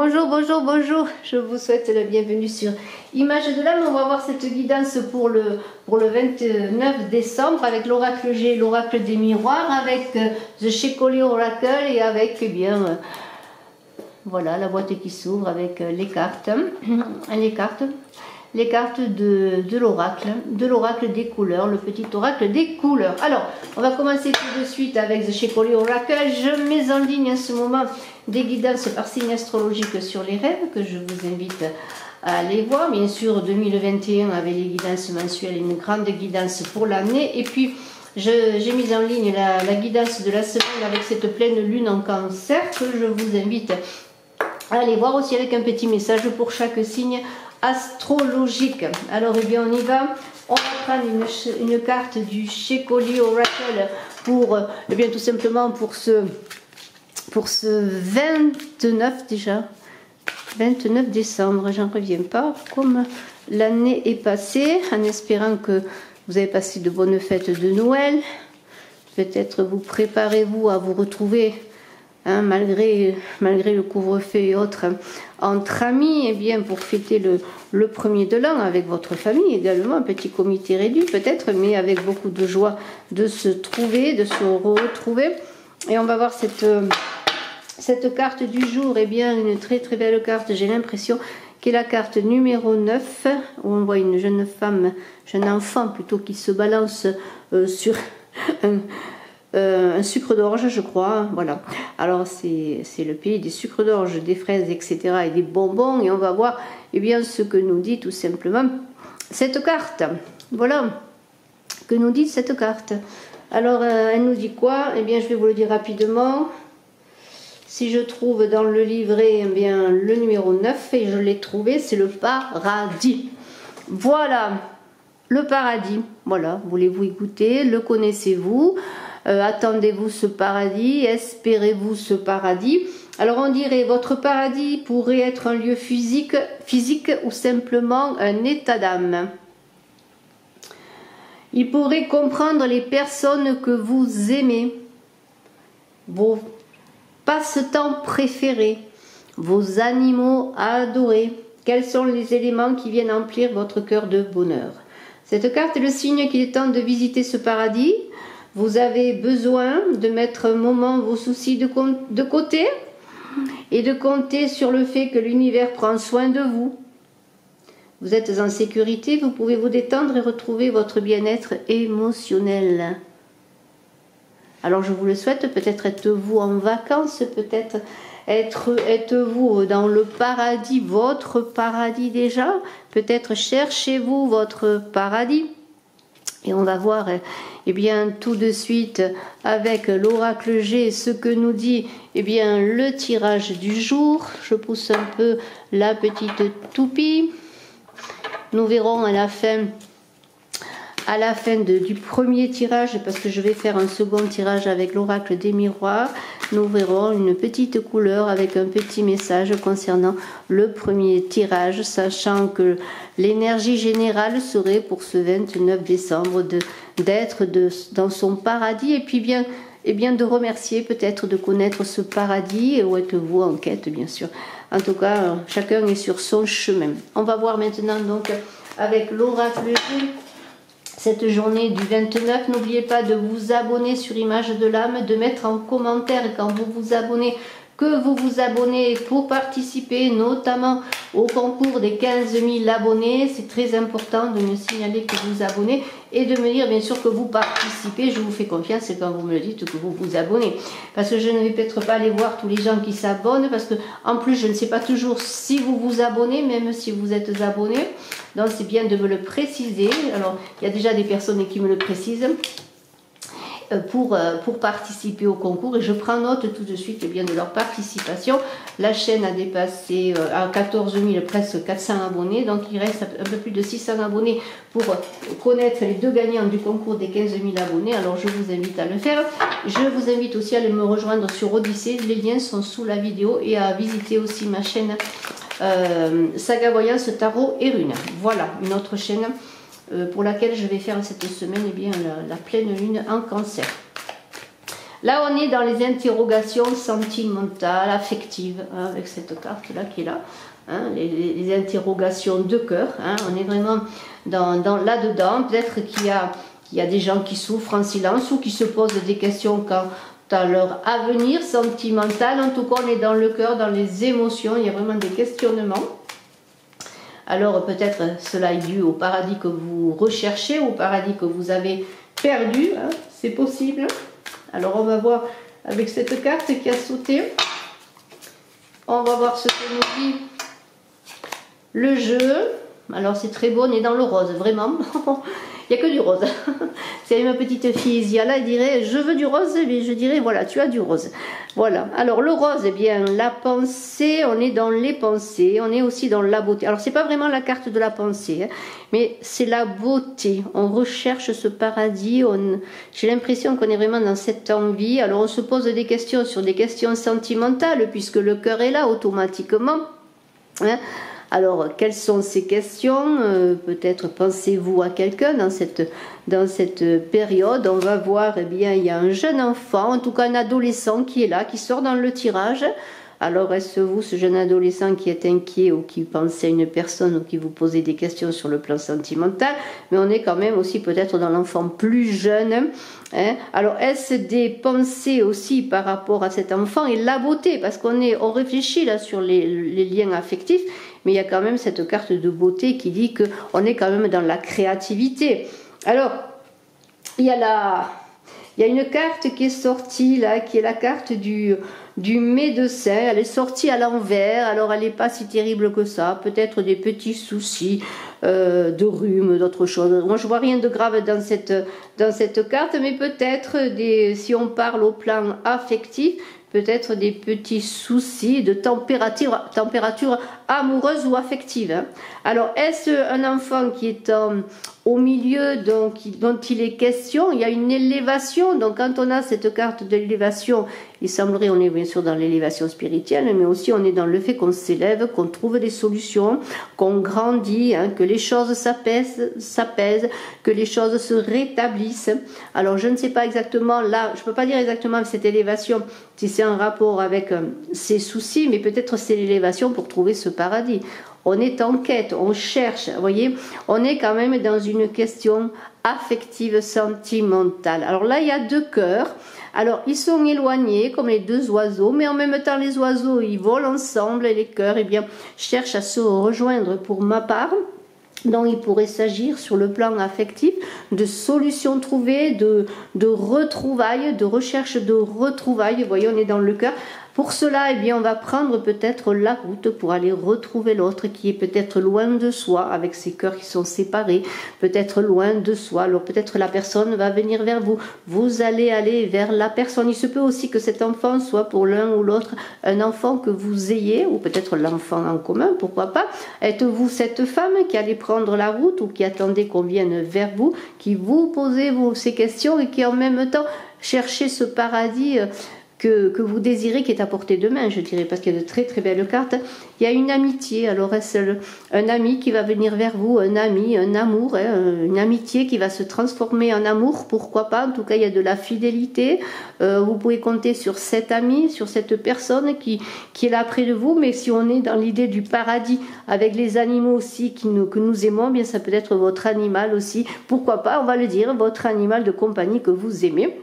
Bonjour, bonjour, bonjour. Je vous souhaite la bienvenue sur Image de l'âme. On va voir cette guidance pour le 29 décembre avec l'oracle G, l'oracle des miroirs, avec The Shekoli Oracle et avec, eh bien, voilà, la boîte qui s'ouvre avec les cartes de l'oracle des couleurs, le petit oracle des couleurs. Alors, on va commencer tout de suite avec The Shekoli Oracle. Je mets en ligne en ce moment des guidances par signe astrologique sur les rêves que je vous invite à aller voir. Bien sûr, 2021 avec les guidances mensuelles, une grande guidance pour l'année. Et puis, j'ai mis en ligne la guidance de la semaine avec cette pleine lune en cancer que je vous invite à aller voir aussi avec un petit message pour chaque signe astrologique. Alors, eh bien, on y va. On va prendre une carte du Shekoli Oracle pour, eh bien, tout simplement pour ce 29 déjà. 29 décembre, j'en reviens pas. Comme l'année est passée, en espérant que vous avez passé de bonnes fêtes de Noël. Peut-être vous préparez-vous à vous retrouver, hein, malgré le couvre-feu et autres, entre amis, et bien pour fêter le premier de l'an avec votre famille également, un petit comité réduit peut-être, mais avec beaucoup de joie de se trouver, de se retrouver. Et on va voir cette carte du jour, eh bien une très très belle carte, j'ai l'impression, qui est la carte numéro 9, où on voit une jeune femme, jeune enfant plutôt, qui se balance sur un sucre d'orge, je crois. Voilà. Alors c'est le pays des sucres d'orge, des fraises, etc. et des bonbons. Et on va voir, eh bien, ce que nous dit tout simplement cette carte. Voilà. Que nous dit cette carte. Alors, elle nous dit quoi? Eh bien, je vais vous le dire rapidement. Si je trouve dans le livret, eh bien, le numéro 9, et je l'ai trouvé, c'est le paradis. Voilà, le paradis. Voilà, voulez-vous y goûter? Le connaissez-vous? Attendez-vous ce paradis? Espérez-vous ce paradis? Alors, on dirait, votre paradis pourrait être un lieu physique ou simplement un état d'âme. Il pourrait comprendre les personnes que vous aimez, vos passe-temps préférés, vos animaux adorés. Quels sont les éléments qui viennent emplir votre cœur de bonheur? Cette carte est le signe qu'il est temps de visiter ce paradis. Vous avez besoin de mettre un moment vos soucis de côté et de compter sur le fait que l'univers prend soin de vous. Vous êtes en sécurité, vous pouvez vous détendre et retrouver votre bien-être émotionnel. Alors je vous le souhaite, peut-être êtes-vous en vacances, peut-être êtes-vous dans le paradis, votre paradis déjà, peut-être cherchez-vous votre paradis. Et on va voir, eh bien, tout de suite avec l'oracle G, ce que nous dit, eh bien, le tirage du jour. Je pousse un peu la petite toupie. Nous verrons à la fin du premier tirage, parce que je vais faire un second tirage avec l'oracle des miroirs, nous verrons une petite couleur avec un petit message concernant le premier tirage, sachant que l'énergie générale serait pour ce 29 décembre d'être dans son paradis, et puis bien de remercier, peut-être de connaître ce paradis, où êtes-vous en quête, bien sûr. En tout cas, chacun est sur son chemin. On va voir maintenant donc avec l'oracle G cette journée du 29. N'oubliez pas de vous abonner sur Image de l'âme, de mettre en commentaire quand vous vous abonnez que vous vous abonnez pour participer notamment au concours des 15 000 abonnés. C'est très important de me signaler que vous vous abonnez et de me dire bien sûr que vous participez. Je vous fais confiance quand vous me le dites que vous vous abonnez, parce que je ne vais peut-être pas aller voir tous les gens qui s'abonnent, parce que en plus je ne sais pas toujours si vous vous abonnez, même si vous êtes abonné. Donc c'est bien de me le préciser. Alors il y a déjà des personnes qui me le précisent pour participer au concours, et je prends note tout de suite, eh bien, de leur participation. La chaîne a dépassé à 14 000, presque 400 abonnés, donc il reste un peu plus de 600 abonnés pour connaître les deux gagnants du concours des 15 000 abonnés. Alors je vous invite à le faire. Je vous invite aussi à me rejoindre sur Odyssée, les liens sont sous la vidéo, et à visiter aussi ma chaîne Saga Voyance, Tarot et Runes. Voilà, une autre chaîne pour laquelle je vais faire cette semaine, eh bien, la pleine lune en cancer. Là, on est dans les interrogations sentimentales, affectives, hein, avec cette carte-là qui est là. Hein, les interrogations de cœur. Hein, on est vraiment là-dedans. Peut-être qu'il y a des gens qui souffrent en silence ou qui se posent des questions quant à leur avenir sentimental. En tout cas, on est dans le cœur, dans les émotions. Il y a vraiment des questionnements. Alors, peut-être cela est dû au paradis que vous recherchez, au paradis que vous avez perdu. Hein, c'est possible. Alors, on va voir avec cette carte qui a sauté. On va voir ce que nous dit le jeu. Alors, c'est très beau, on est dans le rose, vraiment. Il n'y a que du rose. C'est ma petite fille Isiala, elle dirait je veux du rose, mais je dirais voilà, tu as du rose. Voilà. Alors le rose, eh bien, la pensée, on est dans les pensées, on est aussi dans la beauté. Alors c'est pas vraiment la carte de la pensée, hein, mais c'est la beauté. On recherche ce paradis, j'ai l'impression qu'on est vraiment dans cette envie. Alors on se pose des questions sur des questions sentimentales, puisque le cœur est là automatiquement. Hein. Alors, quelles sont ces questions? Peut-être pensez-vous à quelqu'un dans cette période. On va voir, eh bien, il y a un jeune enfant, en tout cas un adolescent qui est là, qui sort dans le tirage. Alors, est-ce vous, ce jeune adolescent qui est inquiet ou qui pense à une personne ou qui vous posez des questions sur le plan sentimental? Mais on est quand même aussi peut-être dans l'enfant plus jeune. Hein? Alors, est-ce des pensées aussi par rapport à cet enfant et la beauté? Parce on réfléchit là sur les liens affectifs. Mais il y a quand même cette carte de beauté qui dit qu'on est quand même dans la créativité. Alors, il y a une carte qui est sortie là, qui est la carte du médecin. Elle est sortie à l'envers, alors elle n'est pas si terrible que ça. Peut-être des petits soucis de rhume, d'autres choses. Moi, je vois rien de grave dans cette carte, mais peut-être si on parle au plan affectif, peut-être des petits soucis de température amoureuse ou affective. Hein. Alors, est-ce un enfant qui est au milieu dont il est question? Il y a une élévation. Donc, quand on a cette carte de l'élévation, il semblerait, on est bien sûr dans l'élévation spirituelle, mais aussi on est dans le fait qu'on s'élève, qu'on trouve des solutions, qu'on grandit, hein, que les choses s'apaisent, que les choses se rétablissent. Alors, je ne sais pas exactement, là, je ne peux pas dire exactement cette élévation, si c'est un rapport avec ces soucis, mais peut-être c'est l'élévation pour trouver ce paradis. On est en quête, on cherche, vous voyez, on est quand même dans une question affective, sentimentale. Alors là, il y a deux cœurs. Alors, ils sont éloignés comme les deux oiseaux, mais en même temps, les oiseaux, ils volent ensemble et les cœurs, eh bien, cherchent à se rejoindre pour ma part. Donc, il pourrait s'agir sur le plan affectif de solutions trouvées, de retrouvailles, de recherche de retrouvailles. Vous voyez, on est dans le cœur. Pour cela, eh bien, on va prendre peut-être la route pour aller retrouver l'autre qui est peut-être loin de soi, avec ses cœurs qui sont séparés, peut-être loin de soi. Alors peut-être la personne va venir vers vous. Vous allez aller vers la personne. Il se peut aussi que cet enfant soit pour l'un ou l'autre un enfant que vous ayez, ou peut-être l'enfant en commun, pourquoi pas. Êtes-vous cette femme qui allait prendre la route ou qui attendait qu'on vienne vers vous, qui vous posez ces questions et qui en même temps cherchez ce paradis que vous désirez, qui est à portée de main, je dirais, parce qu'il y a de très très belles cartes. Il y a une amitié, alors est-ce un ami qui va venir vers vous, un ami, un amour, hein, une amitié qui va se transformer en amour, pourquoi pas. En tout cas, il y a de la fidélité. Vous pouvez compter sur cet ami, sur cette personne qui est là près de vous. Mais si on est dans l'idée du paradis avec les animaux aussi que nous aimons, bien ça peut être votre animal aussi, pourquoi pas, on va le dire, votre animal de compagnie que vous aimez.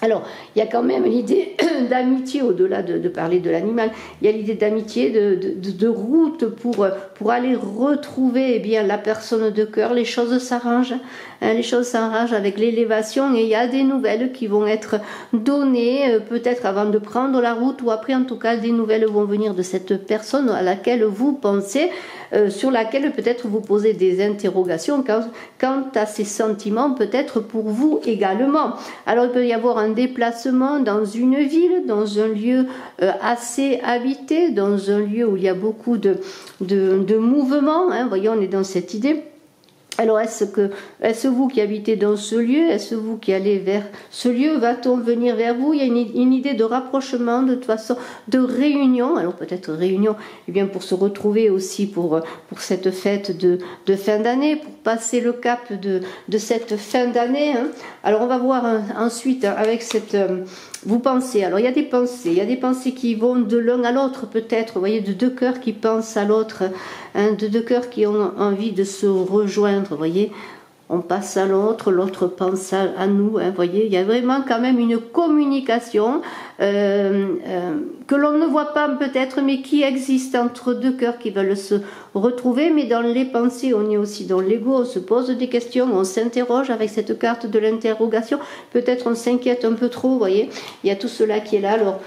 Alors, il y a quand même l'idée d'amitié, au-delà de parler de l'animal, il y a l'idée d'amitié, de route pour aller retrouver, eh bien, la personne de cœur. Les choses s'arrangent, hein, les choses s'arrangent avec l'élévation et il y a des nouvelles qui vont être données, peut-être avant de prendre la route ou après, en tout cas, des nouvelles vont venir de cette personne à laquelle vous pensez, sur laquelle peut-être vous posez des interrogations quant à ses sentiments, peut-être pour vous également. Alors, il peut y avoir un déplacement dans une ville, dans un lieu assez habité, dans un lieu où il y a beaucoup de mouvements, hein, voyons, on est dans cette idée. Alors, est-ce vous qui habitez dans ce lieu? Est-ce vous qui allez vers ce lieu? Va-t-on venir vers vous? Il y a une idée de rapprochement, de toute façon, de réunion. Alors, peut-être réunion, eh bien, pour se retrouver aussi pour cette fête de fin d'année, pour passer le cap de cette fin d'année. Hein. Alors, on va voir ensuite avec cette... vous pensez, alors il y a des pensées qui vont de l'un à l'autre peut-être, vous voyez, de deux cœurs qui pensent à l'autre, hein, de deux cœurs qui ont envie de se rejoindre, vous voyez, on passe à l'autre, l'autre pense à nous, hein, vous voyez, il y a vraiment quand même une communication que l'on ne voit pas peut-être, mais qui existe entre deux cœurs qui veulent se retrouver, mais dans les pensées, on est aussi dans l'ego, on se pose des questions, on s'interroge avec cette carte de l'interrogation, peut-être on s'inquiète un peu trop, vous voyez, il y a tout cela qui est là, alors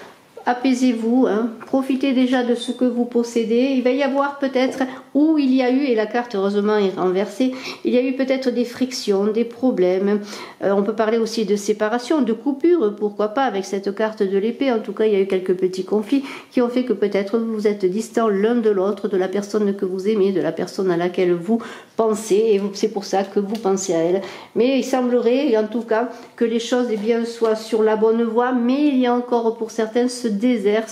apaisez-vous, hein, profitez déjà de ce que vous possédez. Il va y avoir peut-être, où il y a eu, et la carte heureusement est renversée, il y a eu peut-être des frictions, des problèmes. On peut parler aussi de séparation, de coupure, pourquoi pas avec cette carte de l'épée. En tout cas, il y a eu quelques petits conflits qui ont fait que peut-être vous vous êtes distants l'un de l'autre, de la personne que vous aimez, de la personne à laquelle vous pensez, et c'est pour ça que vous pensez à elle. Mais il semblerait, en tout cas, que les choses eh bien, soient sur la bonne voie, mais il y a encore pour certains ce désert,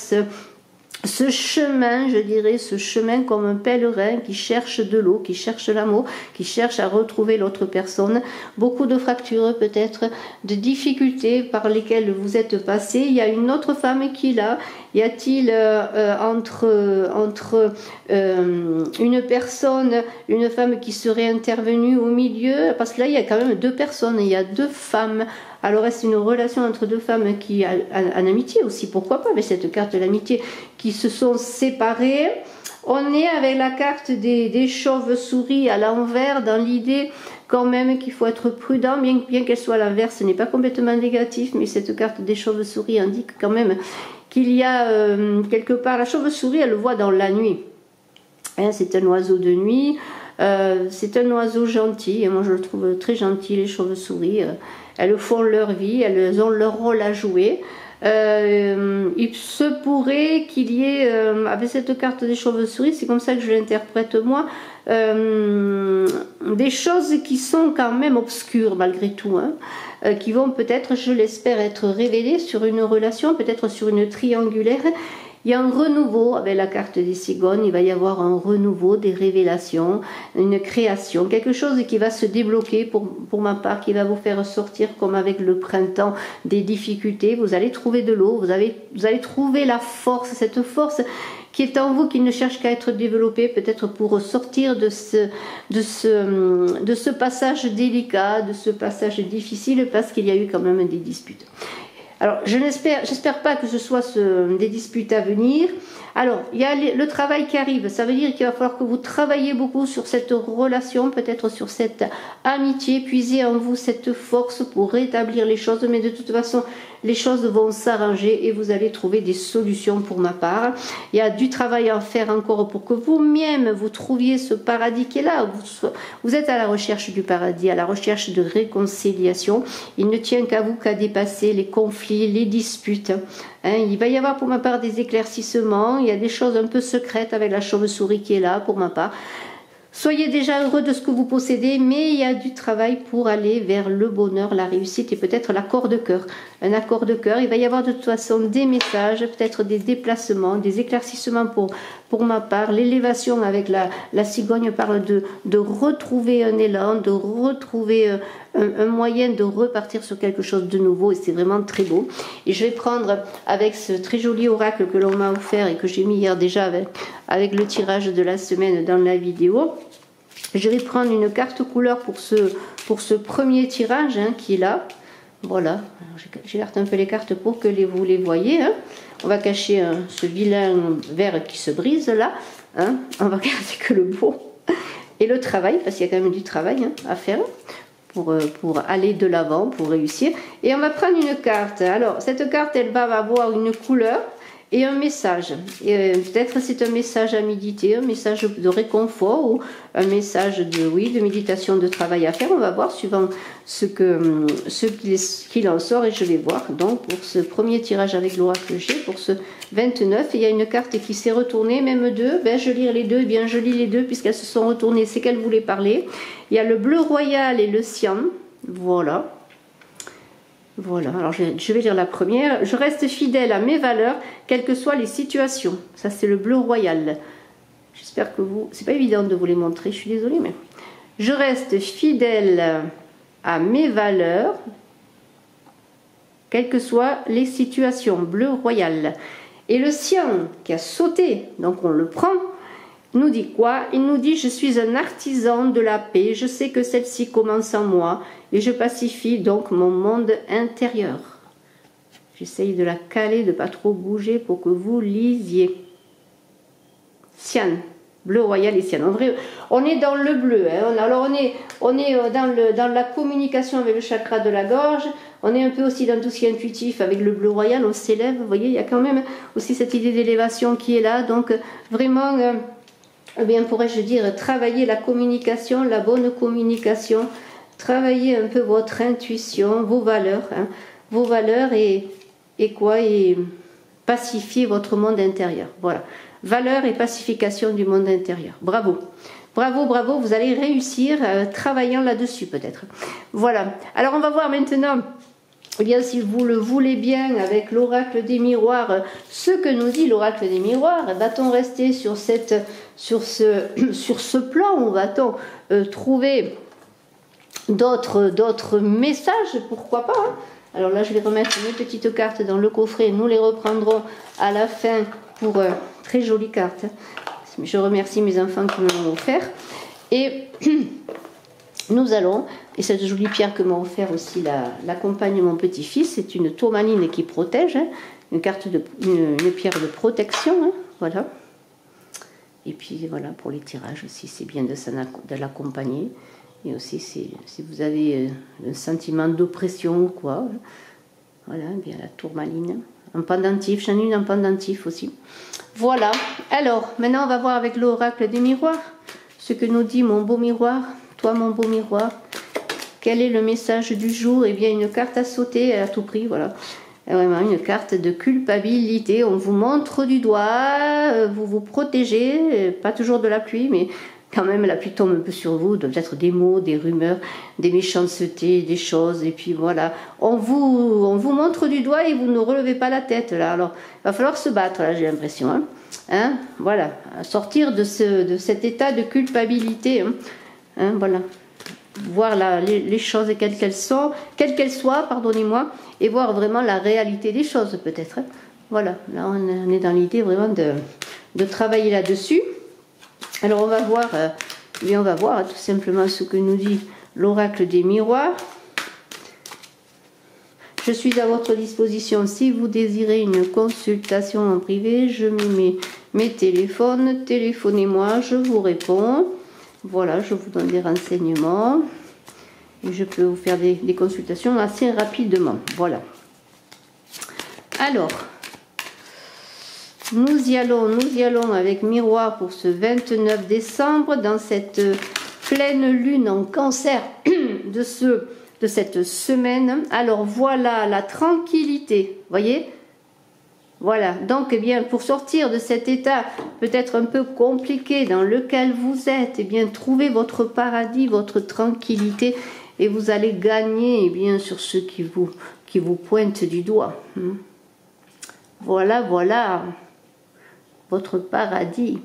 ce chemin, je dirais, ce chemin comme un pèlerin qui cherche de l'eau, qui cherche l'amour, qui cherche à retrouver l'autre personne. Beaucoup de fractures peut-être, de difficultés par lesquelles vous êtes passé. Il y a une autre femme qui est là. Y a-t-il entre une personne, une femme qui serait intervenue au milieu? Parce que là, il y a quand même deux personnes, il y a deux femmes. Alors, est-ce une relation entre deux femmes qui, en amitié aussi, pourquoi pas, avec cette carte de l'amitié, qui se sont séparées? On est avec la carte des chauves-souris à l'envers, dans l'idée quand même qu'il faut être prudent, bien qu'elle soit à l'envers, ce n'est pas complètement négatif, mais cette carte des chauves-souris indique quand même qu'il y a quelque part, la chauve-souris, elle le voit dans la nuit. Hein, c'est un oiseau de nuit, c'est un oiseau gentil, et moi je le trouve très gentil, les chauves-souris. Elles font leur vie, elles ont leur rôle à jouer. Il se pourrait qu'il y ait, avec cette carte des chauves-souris, c'est comme ça que je l'interprète moi, des choses qui sont quand même obscures malgré tout, hein, qui vont peut-être, je l'espère, être révélées sur une relation, peut-être sur une triangulaire. Il y a un renouveau avec la carte des cigognes, il va y avoir un renouveau, des révélations, une création, quelque chose qui va se débloquer pour ma part, qui va vous faire sortir comme avec le printemps des difficultés. Vous allez trouver de l'eau, vous allez trouver la force, cette force qui est en vous, qui ne cherche qu'à être développée, peut-être pour sortir de ce passage délicat, de ce passage difficile, parce qu'il y a eu quand même des disputes. Alors, j'espère pas que ce soit des disputes à venir. Alors, il y a le travail qui arrive. Ça veut dire qu'il va falloir que vous travaillez beaucoup sur cette relation, peut-être sur cette amitié, puiser en vous cette force pour rétablir les choses. Mais de toute façon, les choses vont s'arranger et vous allez trouver des solutions pour ma part. Il y a du travail à faire encore pour que vous-même, vous trouviez ce paradis qui est là. Vous êtes à la recherche du paradis, à la recherche de réconciliation. Il ne tient qu'à vous qu'à dépasser les conflits, les disputes. Hein, il va y avoir pour ma part des éclaircissements. Il y a des choses un peu secrètes avec la chauve-souris qui est là pour ma part. Soyez déjà heureux de ce que vous possédez, mais il y a du travail pour aller vers le bonheur, la réussite et peut-être l'accord de cœur. Un accord de cœur, il va y avoir de toute façon des messages, peut-être des déplacements, des éclaircissements pour ma part. L'élévation avec la cigogne parle de retrouver un élan, de retrouver un moyen de repartir sur quelque chose de nouveau et c'est vraiment très beau. Et je vais prendre avec ce très joli oracle que l'on m'a offert et que j'ai mis hier déjà avec le tirage de la semaine dans la vidéo. Je vais prendre une carte couleur pour ce premier tirage hein, qui est là. Voilà, j'écarte un peu les cartes pour que vous les voyez. Hein. On va cacher ce vilain verre qui se brise là. Hein. On va garder que le beau. Et le travail, parce qu'il y a quand même du travail hein, à faire pour aller de l'avant, pour réussir. Et on va prendre une carte. Alors, cette carte, elle va avoir une couleur. et un message. Peut-être c'est un message à méditer, un message de réconfort ou un message de, oui, de méditation, de travail à faire. On va voir suivant ce qu'il en sort et je vais voir. Donc pour ce premier tirage avec l'oracle G, pour ce 29, il y a une carte qui s'est retournée, même deux. Ben, je lis les deux, eh bien je lis les deux puisqu'elles se sont retournées, c'est qu'elles voulaient parler. Il y a le bleu royal et le cyan. Voilà. Voilà, alors je vais lire la première. Je reste fidèle à mes valeurs, quelles que soient les situations. Ça, c'est le bleu royal. J'espère que vous... C'est pas évident de vous les montrer, je suis désolée, mais... Je reste fidèle à mes valeurs, quelles que soient les situations. Bleu royal. Et le cyan, qui a sauté, donc on le prend, nous dit quoi? Il nous dit: je suis un artisan de la paix, je sais que celle-ci commence en moi et je pacifie donc mon monde intérieur. J'essaye de la caler, de pas trop bouger pour que vous lisiez. Cyan, bleu royal et cyan. En vrai, on est dans le bleu. Hein. Alors on est dans la communication avec le chakra de la gorge. On est un peu aussi dans tout ce qui est intuitif avec le bleu royal. On s'élève. Vous voyez, il y a quand même aussi cette idée d'élévation qui est là. Donc vraiment... eh bien, pourrais-je dire, travailler la communication, la bonne communication, travailler un peu votre intuition, vos valeurs, hein, vos valeurs et quoi, et pacifier votre monde intérieur. Voilà, valeurs et pacification du monde intérieur. Bravo, bravo, bravo, vous allez réussir travaillant là-dessus peut-être. Voilà, alors on va voir maintenant... Eh bien, si vous le voulez bien, avec l'oracle des miroirs, ce que nous dit l'oracle des miroirs, va-t-on rester sur ce plan ou va-t-on trouver d'autres messages? Pourquoi pas, hein? Alors là, je vais remettre mes petites cartes dans le coffret. Nous les reprendrons à la fin pour très jolies cartes. Je remercie mes enfants qui me l'ont offert. Et... nous allons, et cette jolie pierre que m'a offert aussi la compagne de mon petit-fils, c'est une tourmaline qui protège, hein, une pierre de protection, hein, voilà. Et puis voilà, pour les tirages aussi, c'est bien de l'accompagner. Et aussi, si vous avez un sentiment d'oppression ou quoi, voilà, bien la tourmaline. Un pendentif, j'en ai une en pendentif aussi. Voilà, alors, maintenant on va voir avec l'oracle des miroirs, ce que nous dit mon beau miroir. Toi, mon beau miroir, quel est le message du jour? Eh bien, une carte à sauter à tout prix, voilà. Vraiment, une carte de culpabilité. On vous montre du doigt, vous vous protégez, pas toujours de la pluie, mais quand même, la pluie tombe un peu sur vous, peut-être des mots, des rumeurs, des méchancetés, des choses, et puis voilà. On vous montre du doigt et vous ne relevez pas la tête, là. Alors, il va falloir se battre, là, j'ai l'impression. Hein, voilà, sortir de cet état de culpabilité, hein. Hein, voilà, voir les choses quelles qu'elles soient, pardonnez-moi, et voir vraiment la réalité des choses peut-être. Hein. Voilà, là on est dans l'idée vraiment de travailler là-dessus. Alors on va voir, on va voir tout simplement ce que nous dit l'oracle des miroirs. Je suis à votre disposition si vous désirez une consultation en privé. Je mets mes téléphones, téléphonez-moi, je vous réponds. Voilà, je vous donne des renseignements et je peux vous faire des consultations assez rapidement. Voilà. Alors, nous y allons avec miroir pour ce 29 décembre dans cette pleine lune en cancer de cette semaine. Alors voilà la tranquillité, voyez? Voilà, donc eh bien, pour sortir de cet état peut-être un peu compliqué dans lequel vous êtes, eh bien, trouvez votre paradis, votre tranquillité et vous allez gagner eh bien, sur ceux qui vous pointent du doigt. Voilà, voilà, votre paradis.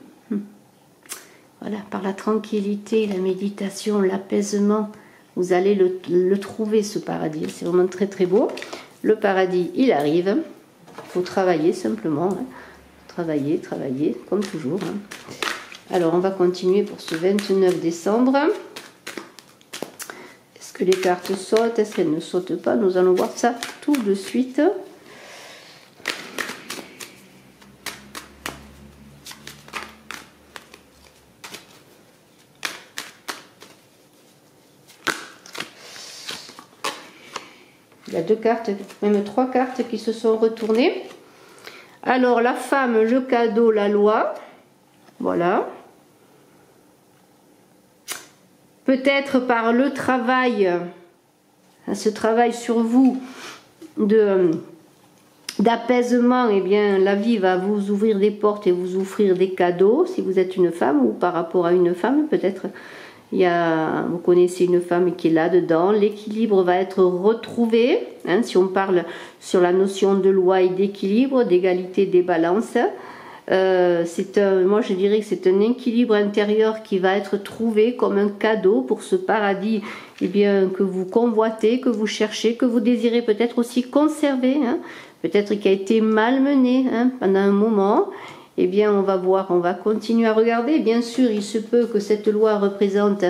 Voilà, par la tranquillité, la méditation, l'apaisement, vous allez le trouver ce paradis. C'est vraiment très très beau. Le paradis, il arrive. Il faut travailler simplement, hein. Travailler, comme toujours. Hein. Alors, on va continuer pour ce 29 décembre. Est-ce que les cartes sautent? Est-ce qu'elles ne sautent pas? Nous allons voir ça tout de suite. Il y a 2 cartes, même 3 cartes qui se sont retournées. Alors la femme, le cadeau, la loi. Voilà. Peut-être par le travail, ce travail sur vous d'apaisement, eh bien la vie va vous ouvrir des portes et vous offrir des cadeaux si vous êtes une femme, ou par rapport à une femme, peut-être vous connaissez une femme qui est là-dedans. L'équilibre va être retrouvé, hein, si on parle sur la notion de loi et d'équilibre, d'égalité des balances. Moi je dirais que c'est un équilibre intérieur qui va être trouvé comme un cadeau pour ce paradis, eh bien, que vous convoitez, que vous cherchez, que vous désirez peut-être aussi conserver, hein, peut-être qui a été malmené, hein, pendant un moment. Eh bien, on va voir, on va continuer à regarder. Bien sûr, il se peut que cette loi représente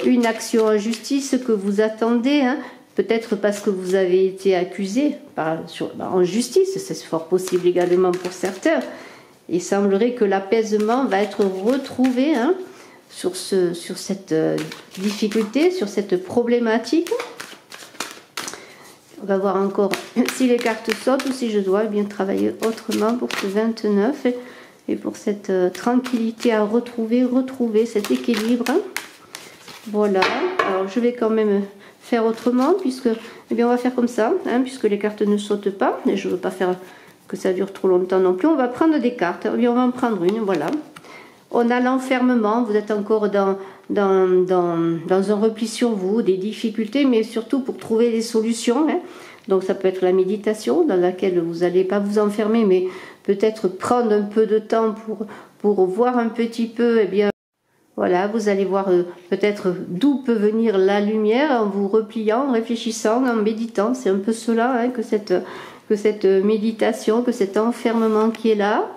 une action en justice que vous attendez, hein, peut-être parce que vous avez été accusé en justice, c'est fort possible également pour certains. Il semblerait que l'apaisement va être retrouvé, hein, sur cette difficulté, sur cette problématique. On va voir encore si les cartes sautent ou si je dois bien travailler autrement pour ce 29 et pour cette tranquillité à retrouver cet équilibre. Voilà, alors je vais quand même faire autrement puisque, eh bien, on va faire comme ça, hein, puisque les cartes ne sautent pas et je ne veux pas faire que ça dure trop longtemps non plus. On va prendre des cartes, on va en prendre une, voilà. On a l'enfermement, vous êtes encore dans un repli sur vous, des difficultés, mais surtout pour trouver des solutions, hein. Donc ça peut être la méditation dans laquelle vous n'allez pas vous enfermer, mais peut-être prendre un peu de temps pour voir un petit peu, eh bien, voilà, vous allez voir peut-être d'où peut venir la lumière en vous repliant, en réfléchissant, en méditant. C'est un peu cela, hein, que cette méditation, que cet enfermement qui est là.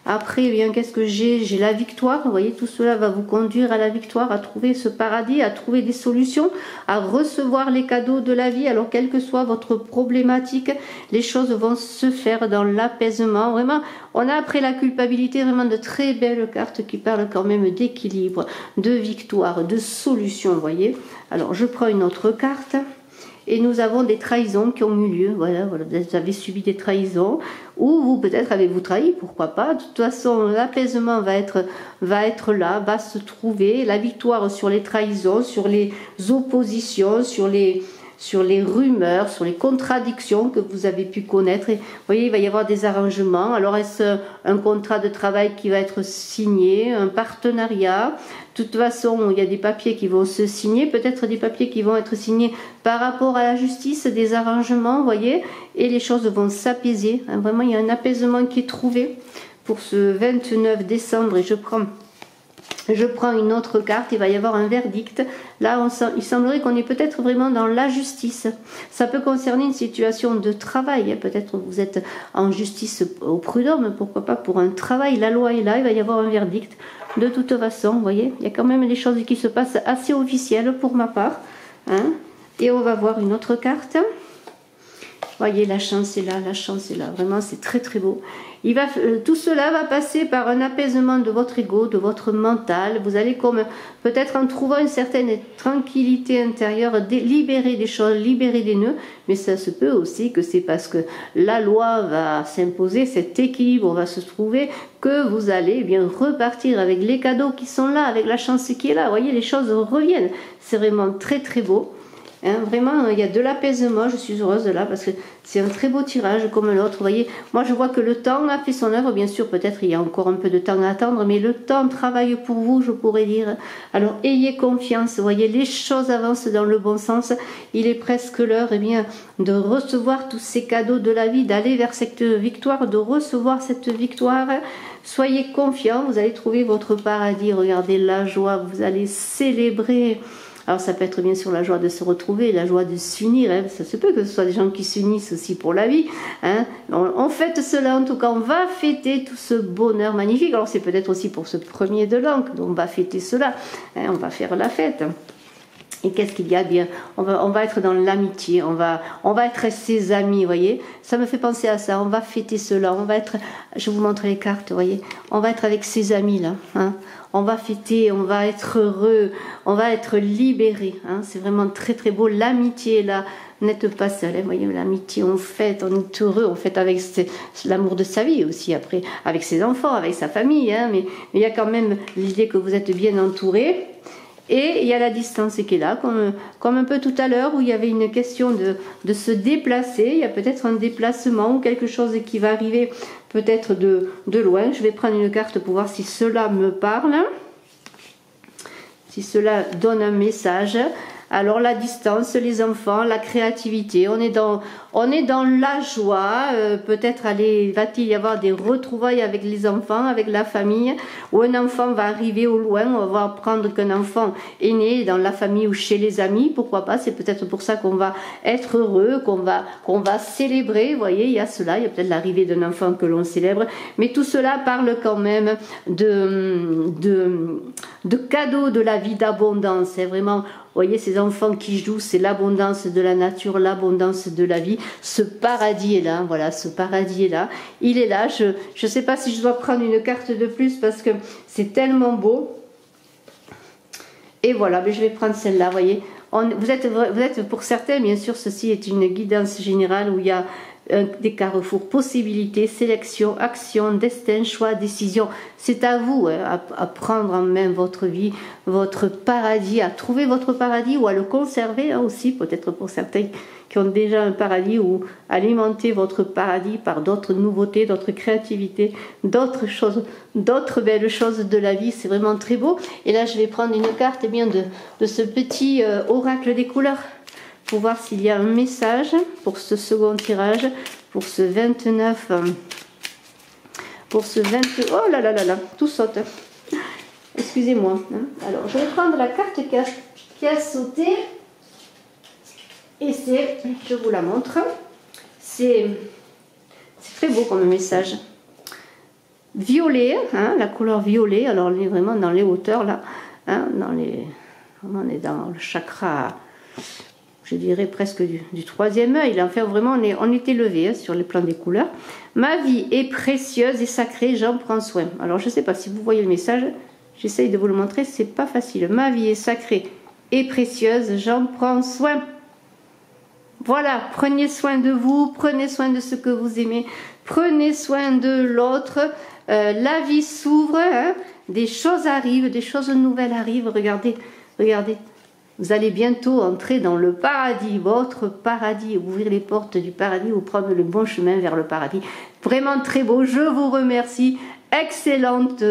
Après, eh bien, qu'est-ce que j'ai la victoire. Vous voyez, tout cela va vous conduire à la victoire, à trouver ce paradis, à trouver des solutions, à recevoir les cadeaux de la vie. Alors, quelle que soit votre problématique, les choses vont se faire dans l'apaisement. Vraiment, on a après la culpabilité vraiment de très belles cartes qui parlent quand même d'équilibre, de victoire, de solution, vous voyez. Alors, je prends une autre carte. Et nous avons des trahisons qui ont eu lieu. Voilà, vous avez subi des trahisons, ou vous peut-être avez-vous trahi, pourquoi pas. De toute façon, l'apaisement va être là, va se trouver. La victoire sur les trahisons, sur les oppositions, sur les rumeurs, sur les contradictions que vous avez pu connaître. Et, vous voyez, il va y avoir des arrangements. Alors, est-ce un contrat de travail qui va être signé, un partenariat? De toute façon, il y a des papiers qui vont se signer, peut-être des papiers qui vont être signés par rapport à la justice, des arrangements, vous voyez, et les choses vont s'apaiser. Hein, vraiment, il y a un apaisement qui est trouvé pour ce 29 décembre, et je prends une autre carte, il va y avoir un verdict. Là, il semblerait qu'on est peut-être vraiment dans la justice. Ça peut concerner une situation de travail. Peut-être vous êtes en justice au prud'homme, pourquoi pas pour un travail. La loi est là, il va y avoir un verdict. De toute façon, vous voyez, il y a quand même des choses qui se passent assez officielles pour ma part. Hein. Et on va voir une autre carte. Voyez, la chance est là, la chance est là. Vraiment, c'est très très beau. Tout cela va passer par un apaisement de votre ego, de votre mental. Vous allez comme peut-être en trouvant une certaine tranquillité intérieure, libérer des choses, libérer des nœuds. Mais ça se peut aussi que c'est parce que la loi va s'imposer, cet équilibre va se trouver, que vous allez bien repartir avec les cadeaux qui sont là, avec la chance qui est là. Vous voyez, les choses reviennent. C'est vraiment très très beau. Hein, vraiment, il y a de l'apaisement, je suis heureuse de là parce que c'est un très beau tirage comme l'autre. Vous voyez, moi je vois que le temps a fait son œuvre, bien sûr, peut-être il y a encore un peu de temps à attendre, mais le temps travaille pour vous, je pourrais dire. Alors ayez confiance, vous voyez, les choses avancent dans le bon sens. Il est presque l'heure, eh bien, de recevoir tous ces cadeaux de la vie, d'aller vers cette victoire, de recevoir cette victoire. Soyez confiants, vous allez trouver votre paradis. Regardez la joie, vous allez célébrer. Alors ça peut être bien sûr la joie de se retrouver, la joie de s'unir, hein. Ça se peut que ce soit des gens qui s'unissent aussi pour la vie, hein. On fête cela, en tout cas on va fêter tout ce bonheur magnifique. Alors c'est peut-être aussi pour ce 1er de l'an, donc on va fêter cela, hein, on va faire la fête. Et qu'est-ce qu'il y a bien, on va être dans l'amitié, on va être ses amis, vous voyez. Ça me fait penser à ça, on va fêter cela, on va être, je vous montre les cartes, vous voyez. On va être avec ses amis là, hein. On va fêter, on va être heureux, on va être libéré, hein. C'est vraiment très très beau, l'amitié là. N'êtes pas seul, hein, voyez, l'amitié, on fête, on est heureux, on fête avec l'amour de sa vie aussi, après, avec ses enfants, avec sa famille, hein, mais il y a quand même l'idée que vous êtes bien entouré. Et il y a la distance qui est là, comme un peu tout à l'heure où il y avait une question de se déplacer. Il y a peut-être un déplacement ou quelque chose qui va arriver peut-être de loin. Je vais prendre une carte pour voir si cela me parle, si cela donne un message. Alors la distance, les enfants, la créativité, on est dans la joie, peut-être va-t-il y avoir des retrouvailles avec les enfants, avec la famille, ou un enfant va arriver au loin, on va apprendre qu'un enfant est né dans la famille ou chez les amis, pourquoi pas, c'est peut-être pour ça qu'on va être heureux, qu'on va célébrer, vous voyez, il y a cela, il y a peut-être l'arrivée d'un enfant que l'on célèbre, mais tout cela parle quand même de cadeaux de la vie, d'abondance, c'est vraiment... Vous voyez, ces enfants qui jouent, c'est l'abondance de la nature, l'abondance de la vie. Ce paradis est là, voilà, ce paradis est là. Il est là, je ne sais pas si je dois prendre une carte de plus parce que c'est tellement beau. Et voilà, mais je vais prendre celle-là, vous voyez. Vous êtes pour certains, bien sûr, ceci est une guidance générale où il y a des carrefours, possibilités, sélection, action, destin, choix, décision. C'est à vous hein, à prendre en main votre vie, votre paradis, à trouver votre paradis ou à le conserver hein, aussi, peut-être pour certains qui ont déjà un paradis, ou alimenter votre paradis par d'autres nouveautés, d'autres créativités, d'autres choses, d'autres belles choses de la vie. C'est vraiment très beau. Et là, je vais prendre une carte eh bien, de ce petit oracle des couleurs, pour voir s'il y a un message pour ce second tirage, pour ce 29, pour ce 20, oh là là là là, tout saute, excusez-moi. Alors, je vais prendre la carte qui a sauté, et c'est, je vous la montre, c'est très beau comme message. Violet, hein, la couleur violet, alors on est vraiment dans les hauteurs là, hein, on est dans le chakra, je dirais presque du troisième œil. Enfin, vraiment, on est élevé hein, sur les plans des couleurs. Ma vie est précieuse et sacrée, j'en prends soin. Alors, je ne sais pas si vous voyez le message, j'essaye de vous le montrer, c'est pas facile. Ma vie est sacrée et précieuse, j'en prends soin. Voilà, prenez soin de vous, prenez soin de ce que vous aimez, prenez soin de l'autre. La vie s'ouvre, hein, des choses arrivent, des choses nouvelles arrivent. Regardez, regardez. Vous allez bientôt entrer dans le paradis, votre paradis, ouvrir les portes du paradis ou prendre le bon chemin vers le paradis. Vraiment très beau, je vous remercie. Excellente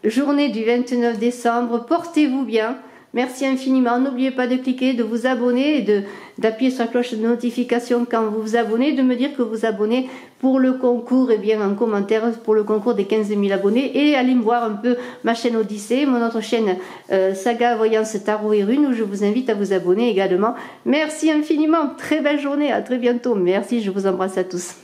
journée du 29 décembre, portez-vous bien. Merci infiniment. N'oubliez pas de cliquer, de vous abonner et d'appuyer sur la cloche de notification quand vous vous abonnez, de me dire que vous abonnez pour le concours, et bien en commentaire pour le concours des 15 000 abonnés. Et allez me voir un peu ma chaîne Odyssée, mon autre chaîne Saga Voyance Tarot et Runes, où je vous invite à vous abonner également. Merci infiniment. Très belle journée. À très bientôt. Merci. Je vous embrasse à tous.